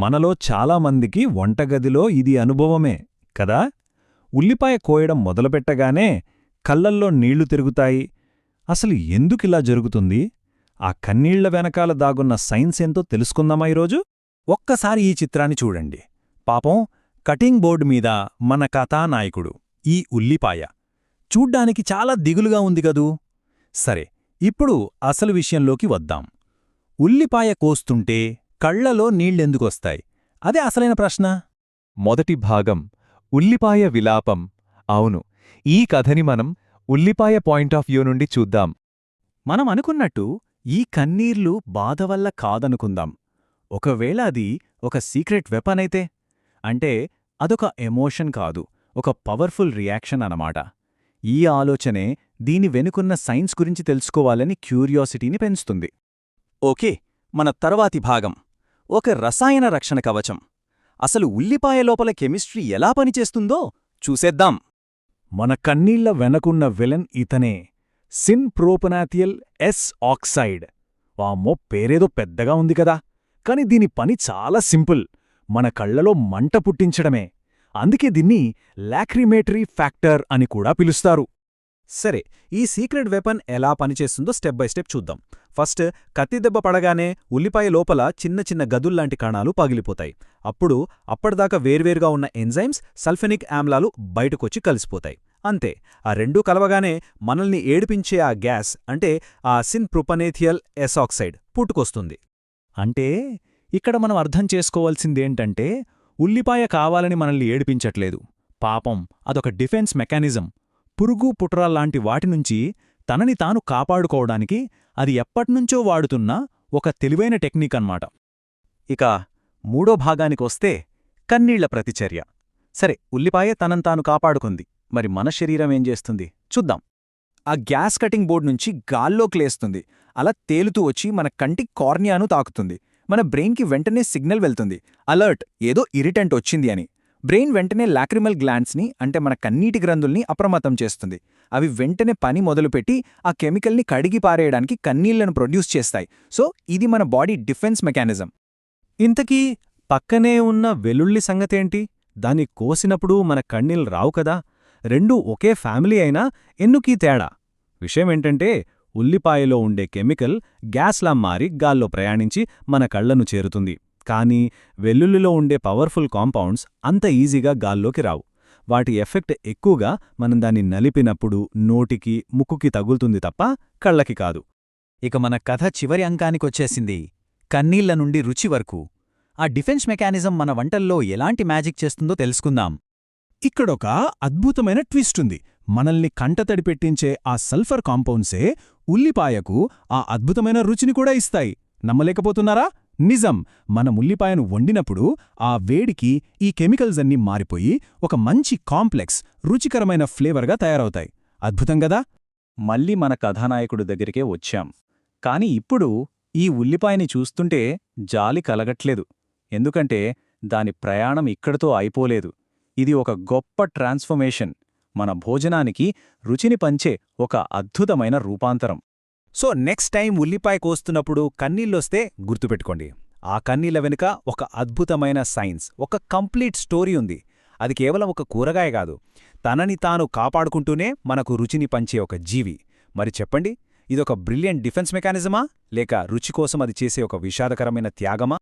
మనలో చాలామందికి వంటగదిలో ఇది అనుభవమే కదా. ఉల్లిపాయ కోయడం మొదలుపెట్టగానే కళ్ళల్లో నీళ్లు తిరుగుతాయి. అసలు ఎందుకిలా జరుగుతుంది? ఆ కన్నీళ్ల వెనకాల దాగున్న సైన్స్ ఏంతో తెలుసుకుందామా ఈరోజు? ఒక్కసారి ఈ చిత్రాన్ని చూడండి. పాపం కటింగ్ బోర్డు మీద మన కథానాయకుడు ఈ ఉల్లిపాయ చూడ్డానికి చాలా దిగులుగా ఉంది గదూ. సరే, ఇప్పుడు అసలు విషయంలోకి వద్దాం. ఉల్లిపాయ కోస్తుంటే కళ్లలో నీళ్లెందుకొస్తాయి? అదే అసలైన ప్రశ్న. మొదటి భాగం ఉల్లిపాయ విలాపం. అవును, ఈ కథని మనం ఉల్లిపాయ పాయింట్ ఆఫ్ వ్యూ నుండి చూద్దాం. మనం అనుకున్నట్టు ఈ కన్నీర్లు బాధ వల్ల కాదనుకుందాం. ఒకవేళ అది ఒక సీక్రెట్ వెపన్ అయితే? అంటే అదొక ఎమోషన్ కాదు, ఒక పవర్ఫుల్ రియాక్షన్ అన్నమాట. ఈ ఆలోచనే దీని వెనుకున్న సైన్స్ గురించి తెలుసుకోవాలని క్యూరియాసిటీని పెంచుతుంది. ఓకే, మన తర్వాతి భాగం ఒక రసాయన రక్షణ కవచం. అసలు ఉల్లిపాయ లోపల కెమిస్ట్రీ ఎలా పనిచేస్తుందో చూసేద్దాం. మన కన్నీళ్ల వెనకున్న విలన్ ఇతనే, సిన్ ప్రోపనాథియల్ ఎస్ ఆక్సైడ్. వామ్మో, పేరేదో పెద్దగా ఉంది కదా, కాని దీని పని చాలా సింపుల్. మన కళ్లలో మంట పుట్టించడమే. అందుకే దీన్ని లాక్రిమేటరీ ఫ్యాక్టర్ అని కూడా పిలుస్తారు. సరే, ఈ సీక్రెట్ వెపన్ ఎలా పనిచేస్తుందో స్టెప్ బై స్టెప్ చూద్దాం. ఫస్ట్, కత్తిదెబ్బ పడగానే ఉల్లిపాయ లోపల చిన్న చిన్న గదుల్లాంటి కణాలు పగిలిపోతాయి. అప్పటిదాకా వేర్వేరుగా ఉన్న ఎంజైమ్స్, సల్ఫెనిక్ ఆమ్లాలు బయటకొచ్చి కలిసిపోతాయి. అంతే, ఆ రెండూ కలవగానే మనల్ని ఏడిపించే ఆ గ్యాస్, అంటే ఆ సిన్ ప్రొపనేథియల్ ఎసాక్సైడ్ పుట్టుకొస్తుంది. అంటే ఇక్కడ మనం అర్థం చేసుకోవాల్సిందేంటంటే, ఉల్లిపాయ కావాలని మనల్ని ఏడిపించట్లేదు. పాపం, అదొక డిఫెన్స్ మెకానిజం. పురుగు, పుట్రాల్లాంటి వాటినుంచి తనని తాను కాపాడుకోవడానికి అది ఎప్పట్నుంచో వాడుతున్న ఒక తెలివైన టెక్నిక్ అన్నమాట. ఇక మూడో భాగానికొస్తే, కన్నీళ్ల ప్రతిచర్య. సరే, ఉల్లిపాయ తనంతాను కాపాడుకుంది. మరి మన శరీరం ఏం చేస్తుంది చూద్దాం. ఆ గ్యాస్ కటింగ్ బోర్డ్ నుంచి గాల్లోకి లేస్తుంది. అలా తేలుతూ వచ్చి మన కంటి కార్నియాను తాకుతుంది. మన బ్రెయిన్కి వెంటనే సిగ్నల్ వెళ్తుంది, అలర్ట్, ఏదో ఇరిటెంట్ వచ్చింది అని. బ్రెయిన్ వెంటనే లాక్రిమల్ గ్లాండ్స్ని, అంటే మన కన్నీటి గ్రంథుల్ని అప్రమత్తం చేస్తుంది. అవి వెంటనే పని మొదలుపెట్టి ఆ కెమికల్ని కడిగి పారేయడానికి కన్నీళ్లను ప్రొడ్యూస్ చేస్తాయి. సో ఇది మన బాడీ డిఫెన్స్ మెకానిజం. ఇంతకీ పక్కనే ఉన్న వెల్లుల్లి సంగతేంటి? దాన్ని కోసినప్పుడు మన కన్నీళ్ళు రావు కదా. రెండూ ఒకే ఫ్యామిలీ అయినా ఎన్నుకీ తేడా? విషయమేంటంటే, ఉల్లిపాయలో ఉండే కెమికల్ గ్యాస్లా మారి గాల్లో ప్రయాణించి మన కళ్లను చేరుతుంది. కానీ వెల్లుల్లిలో ఉండే పవర్ఫుల్ కాంపౌండ్స్ అంత ఈజీగా గాల్లోకి రావు. వాటి ఎఫెక్ట్ ఎక్కువగా మనం దాన్ని నలిపినప్పుడు నోటికి, ముక్కుకి తగులుతుంది తప్ప కళ్ళకి కాదు. ఇక మన కథ చివరి అంకానికొచ్చేసింది, కన్నీళ్ల నుండి రుచి వరకు. ఆ డిఫెన్స్ మెకానిజం మన వంటల్లో ఎలాంటి మ్యాజిక్ చేస్తుందో తెలుసుకుందాం. ఇక్కడొక అద్భుతమైన ట్విస్ట్ ఉంది. మనల్ని కంటతడి పెట్టించే ఆ సల్ఫర్ కాంపౌండ్సే ఉల్లిపాయకు ఆ అద్భుతమైన రుచిని కూడా ఇస్తాయి. నమ్మలేకపోతున్నారా? నిజం. మనం ఉల్లిపాయను వండినప్పుడు ఆ వేడికి ఈ కెమికల్స్ అన్నీ మారిపోయి ఒక మంచి కాంప్లెక్స్, రుచికరమైన ఫ్లేవర్గా తయారవుతాయి. అద్భుతం గదా. మళ్ళీ మన కథానాయకుడు దగ్గరికే వచ్చాం. కాని ఇప్పుడు ఈ ఉల్లిపాయని చూస్తుంటే జాలి కలగట్లేదు. ఎందుకంటే దాని ప్రయాణం ఇక్కడితో అయిపోలేదు. ఇది ఒక గొప్ప ట్రాన్స్ఫర్మేషన్, మన భోజనానికి రుచిని పంచే ఒక అద్భుతమైన రూపాంతరం. సో నెక్స్ట్ టైం ఉల్లిపాయ కోస్తున్నప్పుడు కన్నీళ్ళొస్తే గుర్తుపెట్టుకోండి, ఆ కన్నీళ్ల వెనుక ఒక అద్భుతమైన సైన్స్, ఒక కంప్లీట్ స్టోరీ ఉంది. అది కేవలం ఒక కూరగాయ కాదు, తనని తాను కాపాడుకుంటూనే మనకు రుచిని పంచే ఒక జీవి. మరి చెప్పండి, ఇదొక బ్రిలియంట్ డిఫెన్స్ మెకానిజమా, లేక రుచి కోసం అది చేసే ఒక విషాదకరమైన త్యాగమా?